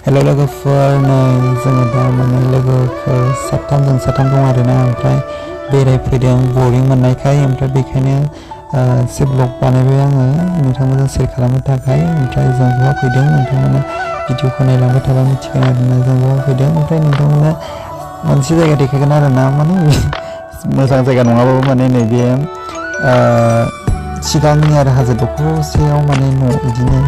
Hello लोगोफोर, नै जोङो दा माने लोगोफोर साथाम दं आरोना। ओमफ्राय बेरायफैदों बरिं मोननायखाय, ओमफ्राय बेखायनो एसे ब्लग बानायबाय आङो नोंथांमोनजों शेयार खालामनो थाखाय। ओमफ्राय जों बहा फैदों नोंथांमोना भिडिअखौ नायलांबाय थाबा मिथिगोन आरोना जों बहा फैदों। ओमफ्राय नोंथांमोना मोनसे जायगा देखायगोन आरोना, माने मोजां जायगा नङाबाबो माने नैबे सिगांनि आरो हाजो दखरसेयाव माने न' बिदिनो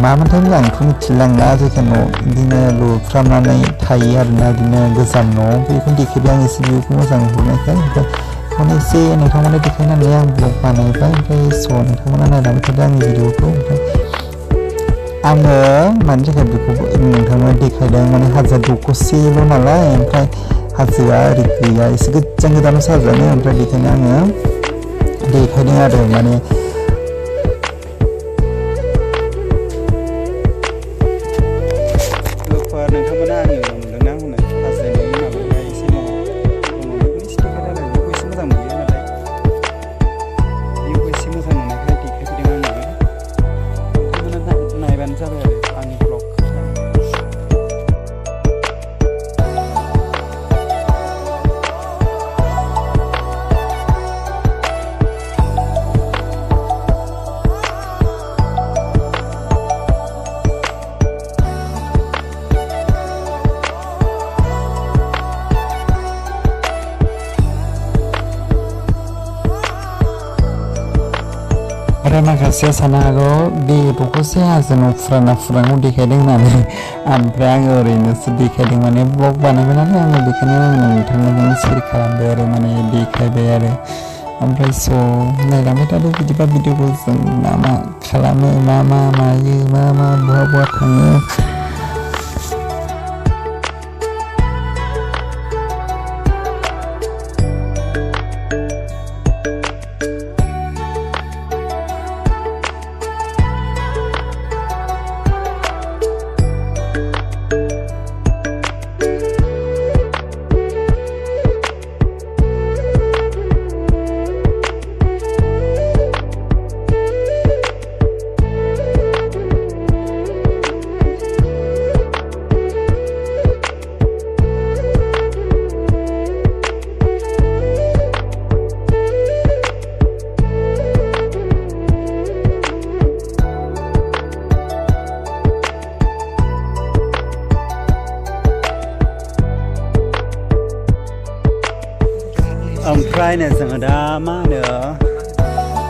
मामोनथाय आंथ' मिथिलांला, जायगा न' बिदिनो लुफ्रामनानै थायो आरोना, बिदिनो गोजाम न'। बेखौनो देखायबाय आं एसे भिउखौ मोजां नुहुरनायखाय। ओमफ्राय बेखौनो एसे नोंथांमोना देखायनानै आं ब्लग बानायबाय। ओमफ्य स' नोंथांमोना नायलांबाय थादों आंनि भिडिअखौ। ओमफ्राय आङो मानि थाखाय बेखौ नोंथांमोना देखायदों, माने हाजो दखरसेल' नालाय, ओमफ्राय हाजोआ ओरै गैया, एसे गोजानावसो हाजोआनो। ओमफ्राय बेखायनो आङो देखायदों आरो माने नोंथांमोना आंनि उनाव नुदोंना हनै हाजोनि माबाया एसे न' दङ, बेखौनो एसे देखायदों आरो। बेखौ एसे मोजां नुयो, नाथाय बेखौ एसे मोजां नुनायखाय देखायफैदों आङो। नोंथांमोना नायबानो जाबाय आरो आंनि ब्लगखौ। ओमफ्राय माखासेया साननो हागौ बे दखरसे हाजो न' फुरानाखौ देखायदों होननानै, ओमफ्राय आङो ओरैनोसो देखायदों, माने ब्लग बानायबाय नालाय आङो, बेखायनो आङो नोंथांमोनजों शेयार खालामबाय आरो, माने देखायबाय आरो। ओमफ्राय स' नायलांबाय थादों बिदिबा भिडिअखौ, जों मा खालामो, मा मायो, बहा थाङो। ओमफ्राय जोङो दा मा होनो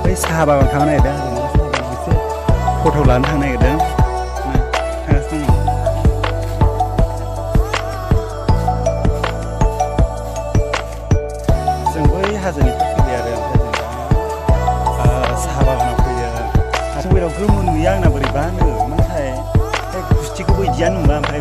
बै साहा बागान थांनो नागिरदों आरो, साहा बागान एसे फट' लानो थांनो नागिरदों। थांगासिनो दङ। जों बै हाजोनिफ्राय फैबाय आरो, ओमफ्राय जों दा साहा बागानाव फैयो। मबाइलाव गोमो नुयो आंना बोरैबा होनो, नाथाय गुस्थिखौबो बिदियानो नुवा, ओमफ्राय